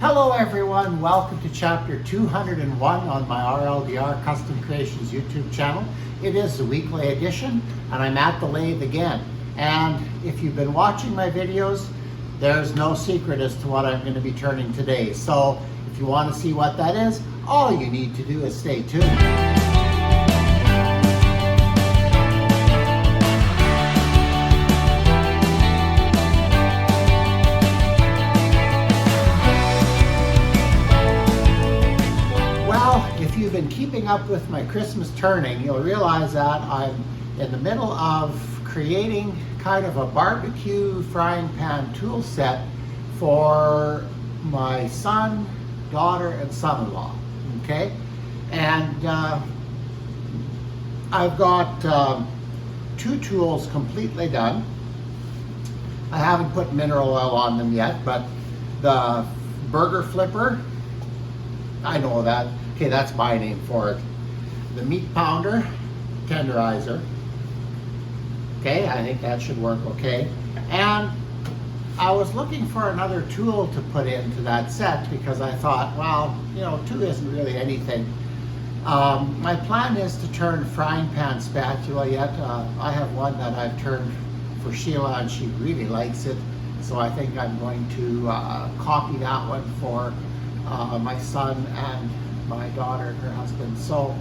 Hello everyone, welcome to chapter 201 on my RLDR Custom Creations YouTube channel. It is the weekly edition and I'm at the lathe again. And if you've been watching my videos, there's no secret as to what I'm going to be turning today. So if you want to see what that is, all you need to do is stay tuned. If you've been keeping up with my Christmas turning, you'll realize that I'm in the middle of creating kind of a barbecue frying pan tool set for my son, daughter, and son-in-law. Okay, and I've got two tools completely done. I haven't put mineral oil on them yet, but the burger flipper, I know that. Okay, that's my name for it. The meat pounder, tenderizer. Okay, I think that should work okay. And I was looking for another tool to put into that set because I thought, well, you know, two isn't really anything. My plan is to turn frying pan spatula yet. I have one that I've turned for Sheila and she really likes it. So I think I'm going to copy that one for my son and my daughter and her husband. So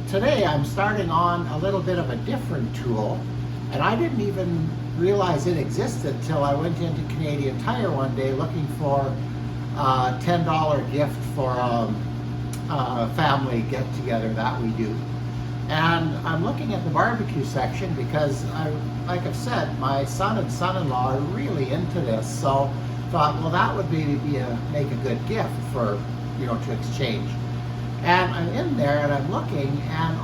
today I'm starting on a little bit of a different tool, and I didn't even realize it existed till I went into Canadian Tire one day looking for a $10 gift for a family get-together that we do. And I'm looking at the barbecue section because, like I've said, my son and son-in-law are really into this. So thought, well, that would make a good gift for, you know, to exchange. And I'm in there and I'm looking and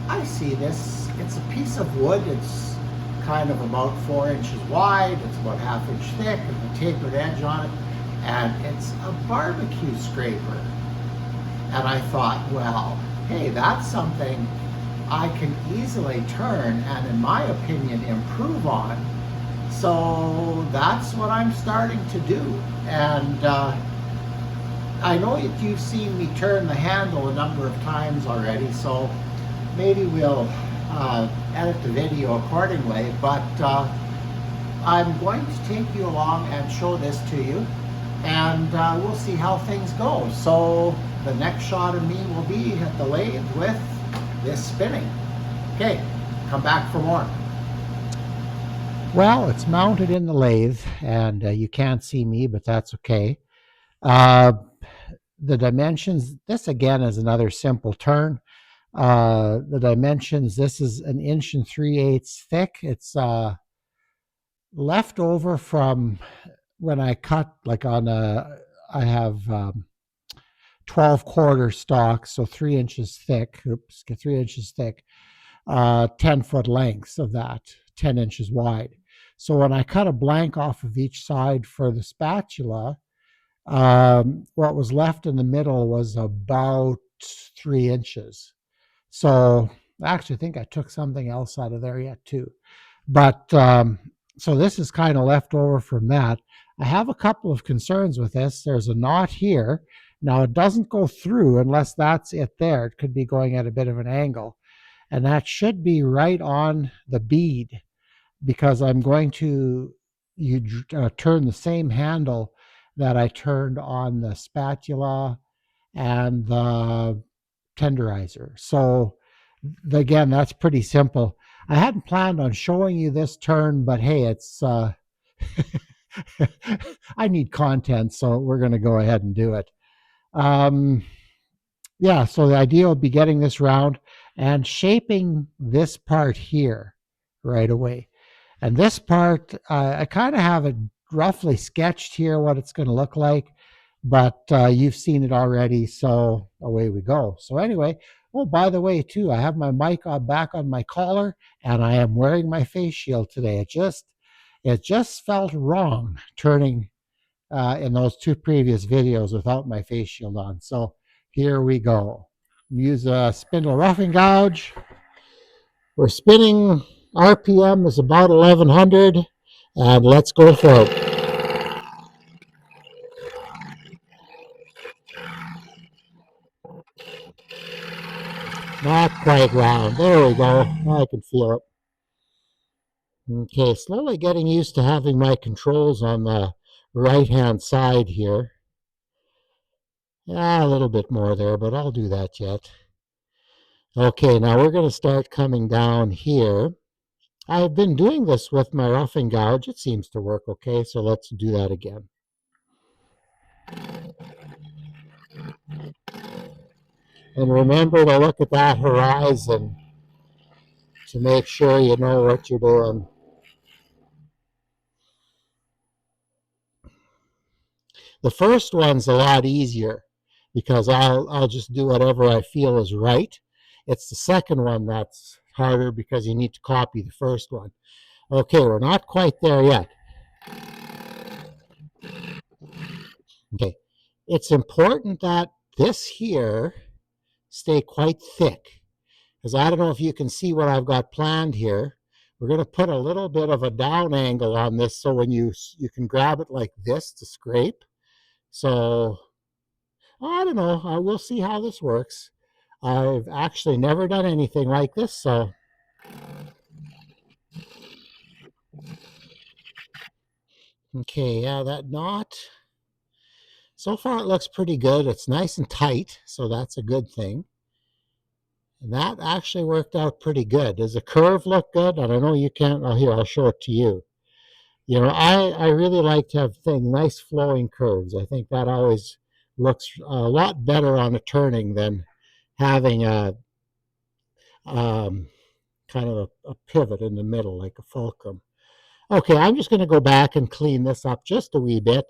I see this. It's a piece of wood. It's kind of about 4 inches wide. It's about 1/2 inch thick with a tapered edge on it. And it's a barbecue scraper. And I thought, well, hey, that's something I can easily turn and, in my opinion, improve on. So that's what I'm starting to do. And I know that you've seen me turn the handle a number of times already, so maybe we'll edit the video accordingly. But I'm going to take you along and show this to you, and we'll see how things go. So the next shot of me will be at the lathe with this spinning. Okay, come back for more. Well, it's mounted in the lathe, and you can't see me, but that's okay. The dimensions, this again is another simple turn. The dimensions, this is 1 3/8 thick. It's left over from when I cut, like I have 12-quarter stock, so 3 inches thick. Oops, 3 inches thick. 10-foot lengths of that, 10 inches wide. So when I cut a blank off of each side for the spatula, what was left in the middle was about 3 inches. So actually, I think I took something else out of there yet too. But so this is kind of left over from that. I have a couple of concerns with this. There's a knot here. Now it doesn't go through unless that's it there. It could be going at a bit of an angle. And that should be right on the bead, because I'm going to turn the same handle that I turned on the spatula and the tenderizer. So again, that's pretty simple. I hadn't planned on showing you this turn, but hey, it's I need content, so we're going to go ahead and do it. Yeah, so the idea will be getting this round and shaping this part here right away. And this part, I kind of have it roughly sketched here, what it's going to look like, but you've seen it already, so away we go. So anyway, oh, by the way, too, I have my mic back on my collar, and I am wearing my face shield today. It just felt wrong turning in those two previous videos without my face shield on. So here we go. Use a spindle roughing gouge. We're spinning. RPM is about 1100, and let's go for it. Not quite round. There we go. I can feel it. Okay, slowly getting used to having my controls on the right-hand side here. Yeah, a little bit more there, but I'll do that yet. Okay, now we're going to start coming down here. I've been doing this with my roughing gouge. It seems to work okay, so let's do that again. And remember to look at that horizon to make sure you know what you're doing. The first one's a lot easier because I'll just do whatever I feel is right. It's the second one that's harder because you need to copy the first one. Okay, we're not quite there yet. Okay, it's important that this here stay quite thick, because I don't know if you can see what I've got planned here. We're going to put a little bit of a down angle on this so when you can grab it like this to scrape. So I don't know. We'll see how this works. I've actually never done anything like this, so okay, yeah, that knot. So far it looks pretty good. It's nice and tight, so that's a good thing. And that actually worked out pretty good. Does the curve look good? And I know you can't. Oh, here, I'll show it to you. You know, I really like to have nice flowing curves. I think that always looks a lot better on a turning than having a kind of a pivot in the middle like a fulcrum. Okay, I'm just going to go back and clean this up just a wee bit.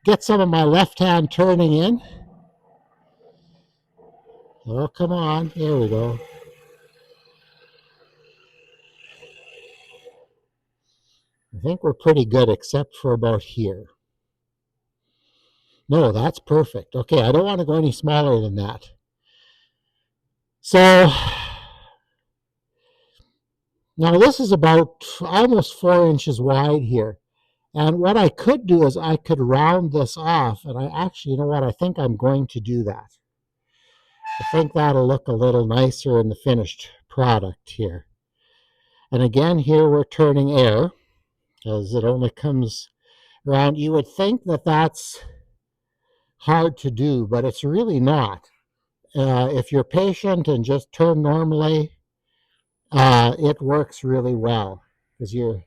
Get some of my left hand turning in. Oh, come on. There we go. I think we're pretty good except for about here. No, that's perfect. Okay, I don't want to go any smaller than that. So now this is about almost 4 inches wide here. And what I could do is I could round this off. And I actually, you know what, I think I'm going to do that. I think that'll look a little nicer in the finished product here. And again, here we're turning air because it only comes around. You would think that that's hard to do, but it's really not. If you're patient and just turn normally, it works really well because you're.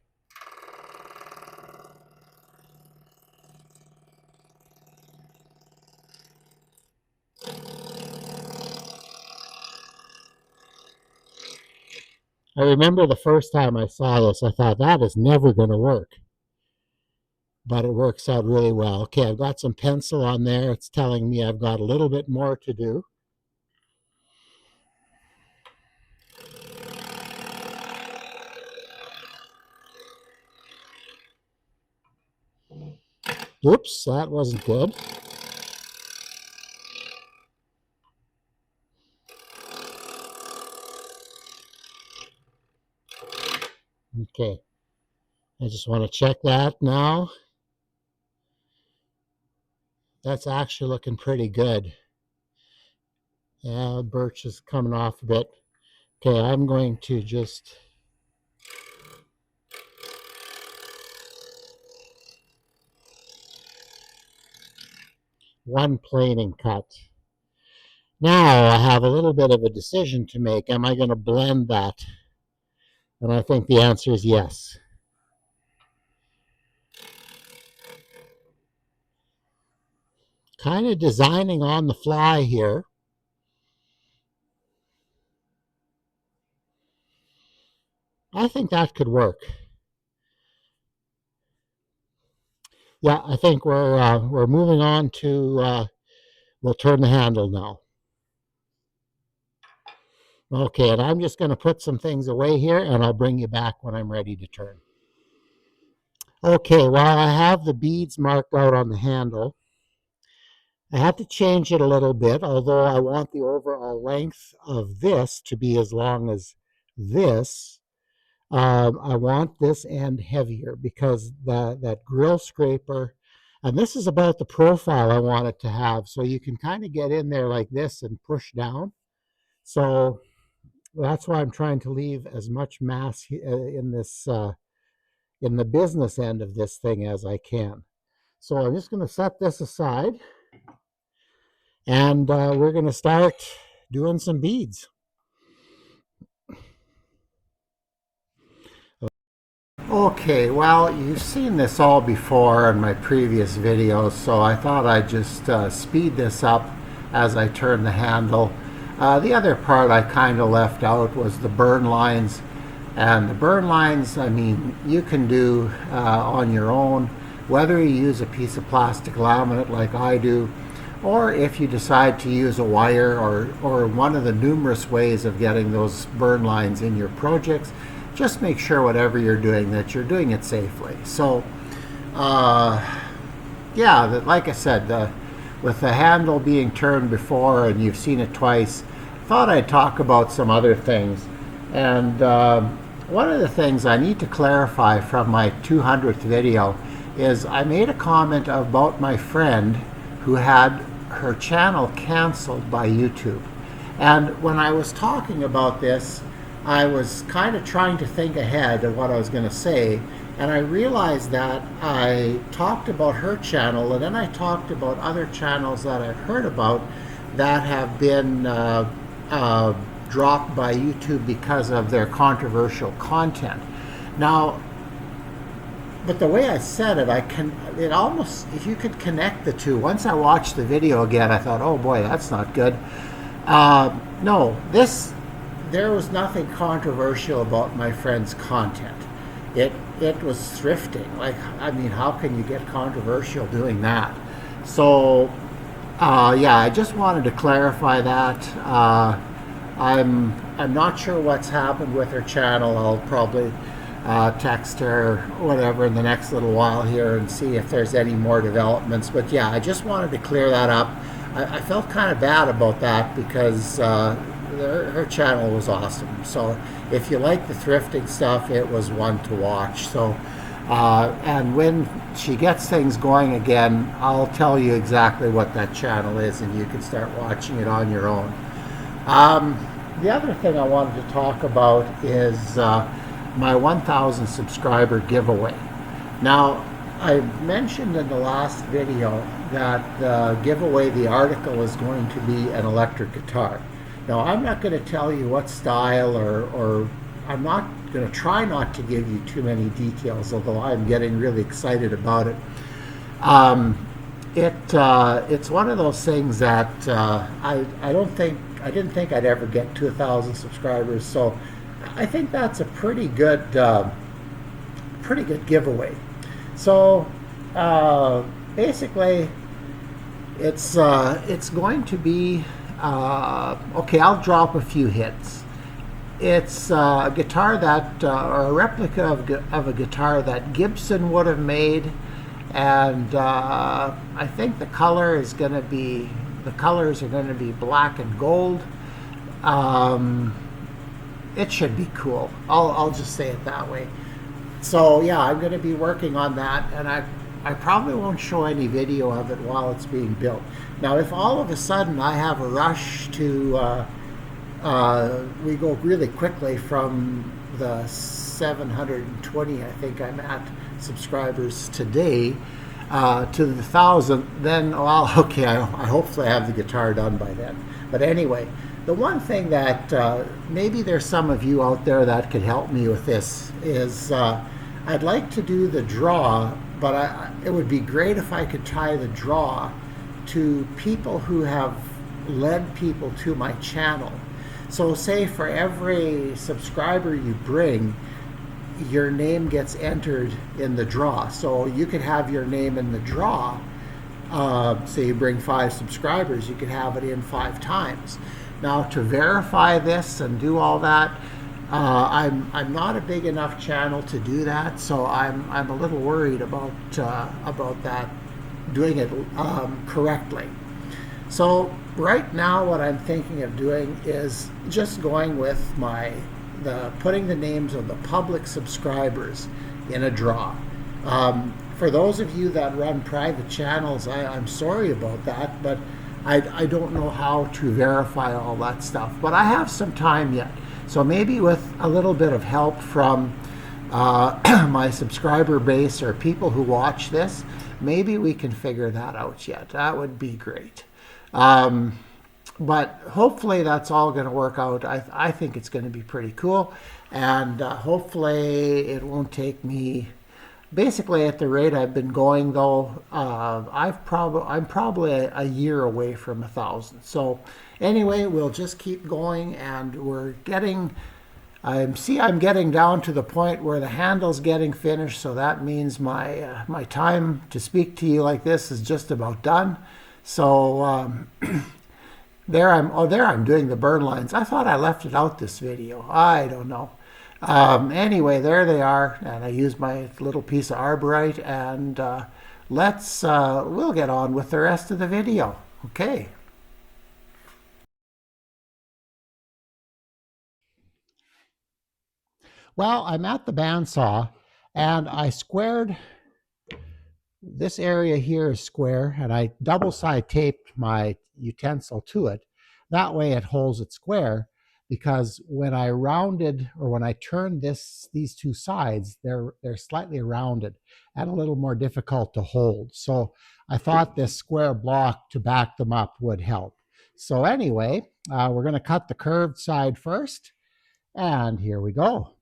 I remember the first time I saw this, I thought that is never going to work, but it works out really well. Okay, I've got some pencil on there. It's telling me I've got a little bit more to do. Oops, that wasn't good. Okay, I just want to check that now. That's actually looking pretty good. Yeah, birch is coming off a bit. Okay, I'm going to just one planing cut. Now I have a little bit of a decision to make. Am I going to blend that? And I think the answer is yes. Kind of designing on the fly here. I think that could work. Yeah, I think we're moving on to we'll turn the handle now. Okay, and I'm just going to put some things away here, and I'll bring you back when I'm ready to turn. Okay, well, I have the beads marked out on the handle. I have to change it a little bit, although I want the overall length of this to be as long as this. I want this end heavier because that grill scraper, and this is about the profile I want it to have. So you can kind of get in there like this and push down. So that's why I'm trying to leave as much mass in this in the business end of this thing as I can. So I'm just going to set this aside, and we're going to start doing some beads. Okay, well, you've seen this all before in my previous videos, so I thought I'd just speed this up as I turn the handle. The other part I kind of left out was the burn lines. And the burn lines, I mean, you can do on your own, whether you use a piece of plastic laminate like I do, or if you decide to use a wire or one of the numerous ways of getting those burn lines in your projects. Just make sure whatever you're doing that you're doing it safely. So yeah, like I said, with the handle being turned before and you've seen it twice, I thought I'd talk about some other things. And one of the things I need to clarify from my 200th video is I made a comment about my friend who had her channel canceled by YouTube. And when I was talking about this, I was kind of trying to think ahead of what I was going to say, and I realized that I talked about her channel, and then I talked about other channels that I've heard about that have been dropped by YouTube because of their controversial content. Now, but the way I said it, it almost, if you could connect the two. Once I watched the video again, I thought, oh boy, that's not good. No, there was nothing controversial about my friend's content. It was thrifting. Like, I mean, how can you get controversial doing that? So, yeah, I just wanted to clarify that. I'm not sure what's happened with her channel. I'll probably text her or whatever in the next little while here and see if there's any more developments. But yeah, I just wanted to clear that up. I felt kind of bad about that because her channel was awesome. So if you like the thrifting stuff, it was one to watch. So and when she gets things going again, I'll tell you exactly what that channel is, and you can start watching it on your own. The other thing I wanted to talk about is my 1,000 subscriber giveaway. Now, I mentioned in the last video that the giveaway, the article, is going to be an electric guitar. Now, I'm not going to tell you what style, or I'm not going to try not to give you too many details, although I'm getting really excited about it. It's one of those things that I didn't think I'd ever get to 1,000 subscribers, so I think that's a pretty good giveaway. So basically, it's going to be okay. I'll drop a few hits. It's a guitar that, or a replica of a guitar that Gibson would have made, and I think the colors are going to be black and gold. It should be cool. I'll just say it that way. So yeah, I'm going to be working on that, and I probably won't show any video of it while it's being built. Now, if all of a sudden I have a rush to, we go really quickly from the 720, I think I'm at, subscribers today, to the 1,000, then, well, okay, I hopefully have the guitar done by then. But anyway, the one thing that maybe there's some of you out there that could help me with this is I'd like to do the draw, but it would be great if I could tie the draw to people who have led people to my channel. So say for every subscriber you bring, your name gets entered in the draw. So you could have your name in the draw. Say you bring 5 subscribers, you could have it in 5 times. Now, to verify this and do all that, I'm not a big enough channel to do that, so I'm a little worried about that, doing it correctly. So right now, what I'm thinking of doing is just going with putting the names of the public subscribers in a draw. For those of you that run private channels, I'm sorry about that, but I don't know how to verify all that stuff, but I have some time yet. So maybe with a little bit of help from my subscriber base or people who watch this, maybe we can figure that out yet. That would be great. Um, but hopefully that's all going to work out. I think it's going to be pretty cool. And hopefully it won't take me, basically at the rate I've been going though, I'm probably a year away from 1,000. So anyway, we'll just keep going, and we're getting, I'm getting down to the point where the handle's getting finished, so that means my time to speak to you like this is just about done. So there I'm doing the burn lines. I thought I left it out this video. I don't know. Anyway, there they are, and I used my little piece of arborite, and we'll get on with the rest of the video. Okay. Well, I'm at the bandsaw, and I squared this area here is square, and I double side taped my utensil to it. That way it holds it square, because when I rounded, or when I turned these two sides, they're slightly rounded and a little more difficult to hold. So I thought this square block to back them up would help. So anyway, we're going to cut the curved side first, and here we go.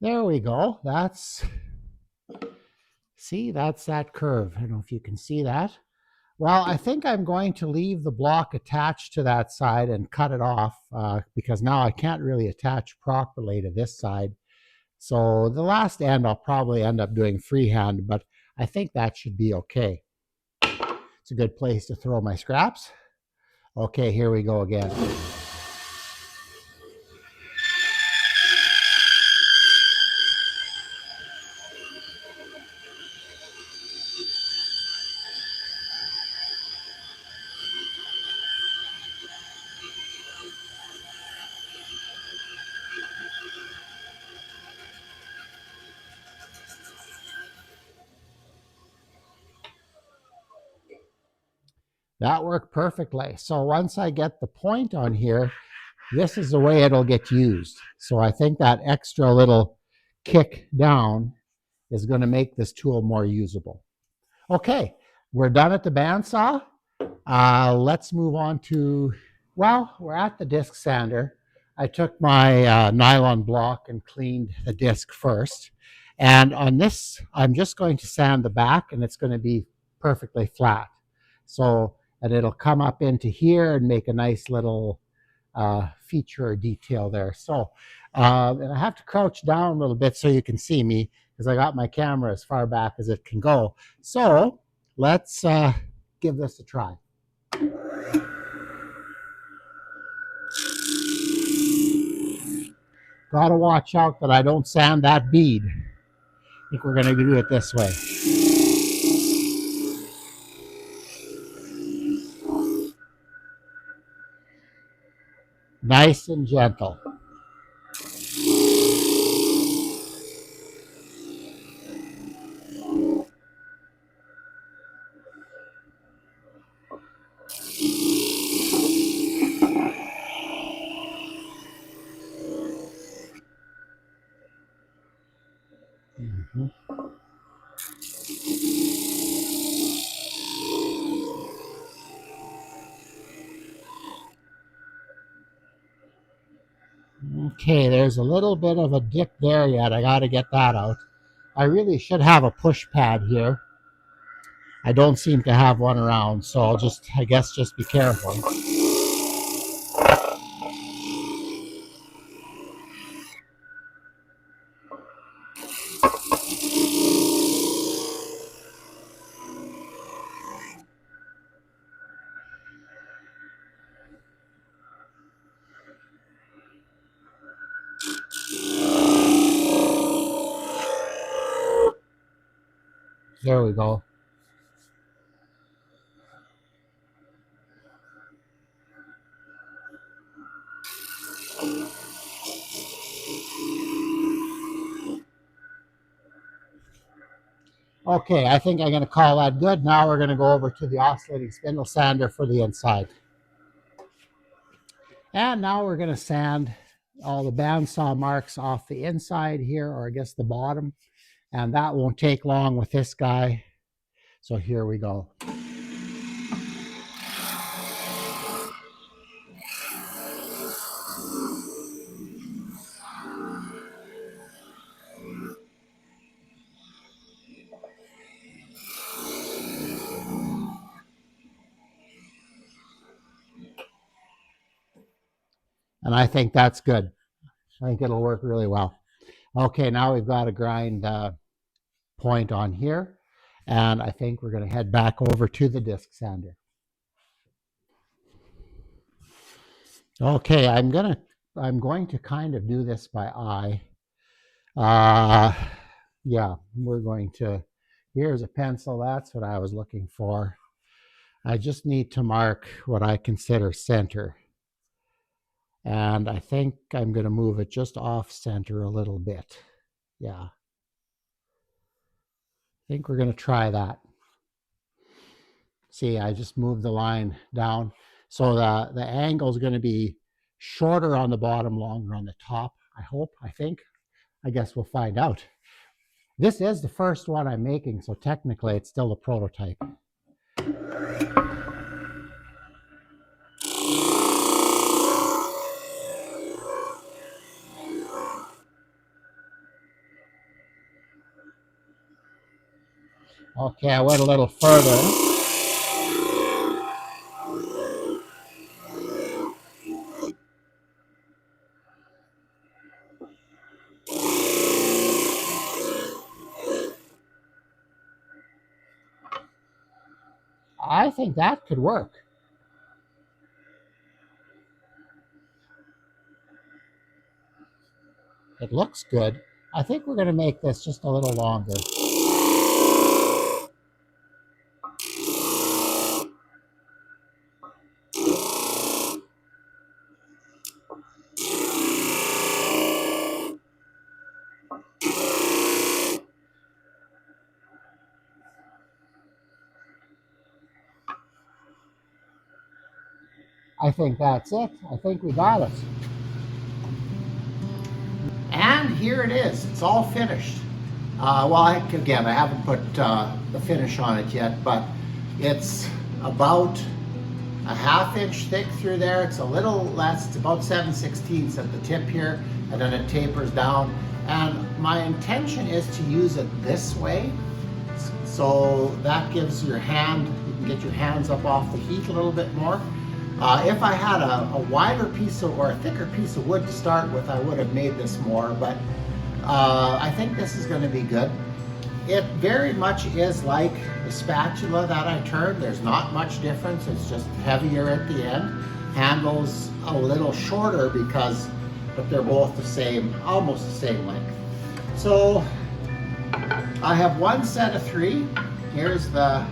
There we go. That's that curve. I don't know if you can see that. Well, I think I'm going to leave the block attached to that side and cut it off, because now I can't really attach properly to this side. So the last end I'll probably end up doing freehand, but I think that should be okay. It's a good place to throw my scraps. Okay, here we go again. That worked perfectly. So once I get the point on here, this is the way it'll get used. So I think that extra little kick down is going to make this tool more usable. Okay, we're done at the bandsaw. Let's move on to, well, we're at the disc sander. I took my nylon block and cleaned the disc first. And on this, I'm just going to sand the back, and it's going to be perfectly flat. So, and it'll come up into here and make a nice little feature or detail there. So, and I have to crouch down a little bit so you can see me, because I got my camera as far back as it can go. So let's give this a try. Gotta watch out that I don't sand that bead. I think we're gonna do it this way. Nice and gentle. Mm-hmm. Okay, there's a little bit of a dip there yet. I got to get that out. I really should have a push pad here. I don't seem to have one around, so I'll just, I guess, just be careful. There we go. Okay, I think I'm going to call that good. Now we're going to go over to the oscillating spindle sander for the inside. And now we're going to sand all the bandsaw marks off the inside here, or I guess the bottom. And that won't take long with this guy. So here we go. And I think that's good. I think it'll work really well. Okay, now we've got a grind point on here. And I think we're going to head back over to the disc sander. Okay, I'm going to kind of do this by eye. Yeah, we're going to, here's a pencil. That's what I was looking for. I just need to mark what I consider center. And I think I'm going to move it just off center a little bit. Yeah. I think we're going to try that. See, I just moved the line down. So the angle is going to be shorter on the bottom, longer on the top. I hope, I think. I guess we'll find out. This is the first one I'm making, so technically it's still a prototype. Okay, I went a little further. I think that could work. It looks good. I think we're going to make this just a little longer. I think that's it. I think we got it. And here it is. It's all finished. Well, again, I haven't put the finish on it yet, but it's about a ½ inch thick through there. It's a little less. It's about 7/16 at the tip here, and then it tapers down. And my intention is to use it this way, so that gives your hand, you can get your hands up off the heat a little bit more. If I had a wider piece of, or a thicker piece of wood to start with, I would have made this more, but I think this is going to be good. It very much is like the spatula that I turned. There's not much difference. It's just heavier at the end. Handles a little shorter but they're both the same, almost the same length. So I have one set of 3. Here's the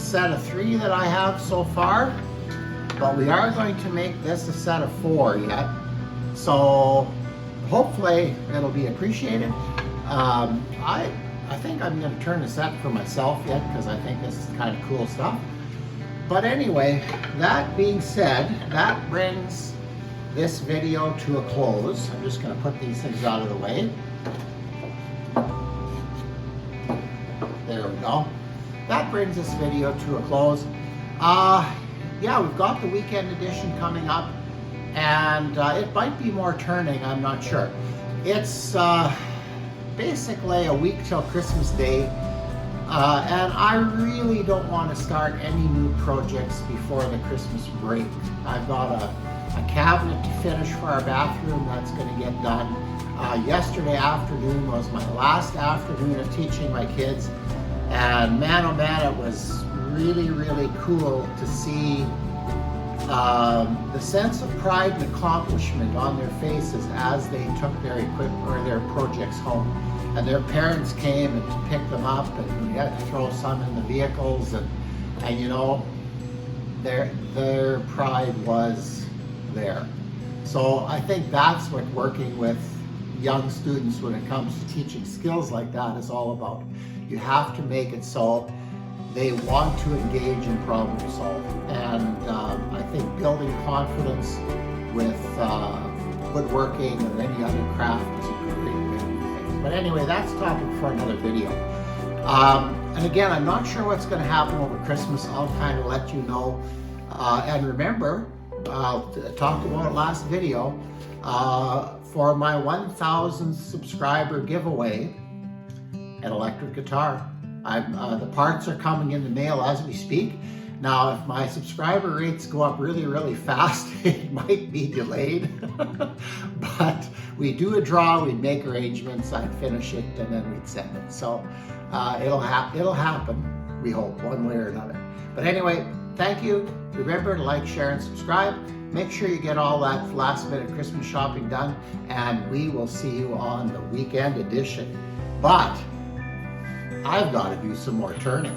set of 3 that I have so far, but we are going to make this a set of 4 yet. So hopefully it'll be appreciated. I think I'm going to turn this up for myself yet, because I think this is kind of cool stuff. But anyway, that being said, that brings this video to a close. I'm just going to put these things out of the way. There we go. That brings this video to a close. Yeah, we've got the weekend edition coming up, and it might be more turning, I'm not sure. It's basically a week till Christmas Day, and I really don't want to start any new projects before the Christmas break. I've got a cabinet to finish for our bathroom that's going to get done. Yesterday afternoon was my last afternoon of teaching my kids, and man, oh man, it was really, really cool to see the sense of pride and accomplishment on their faces as they took their equipment or their projects home. and their parents came and to pick them up, and we had to throw some in the vehicles, and you know, their pride was there. So I think that's what working with young students when it comes to teaching skills like that is all about. You have to make it so they want to engage in problem solving, and I think building confidence with woodworking or any other craft is a great way to do things. But anyway, that's a topic for another video. And again, I'm not sure what's going to happen over Christmas. I'll kind of let you know. And remember, I talked about it last video, for my 1,000 subscriber giveaway, an electric guitar. The parts are coming in the mail as we speak. Now, if my subscriber rates go up really, really fast, it might be delayed. But we do a draw, we'd make arrangements, I'd finish it, and then we'd send it. So it'll happen, we hope, one way or another. But anyway, thank you. Remember to like, share, and subscribe. Make sure you get all that last minute Christmas shopping done, and we will see you on the weekend edition. But I've got to do some more turning.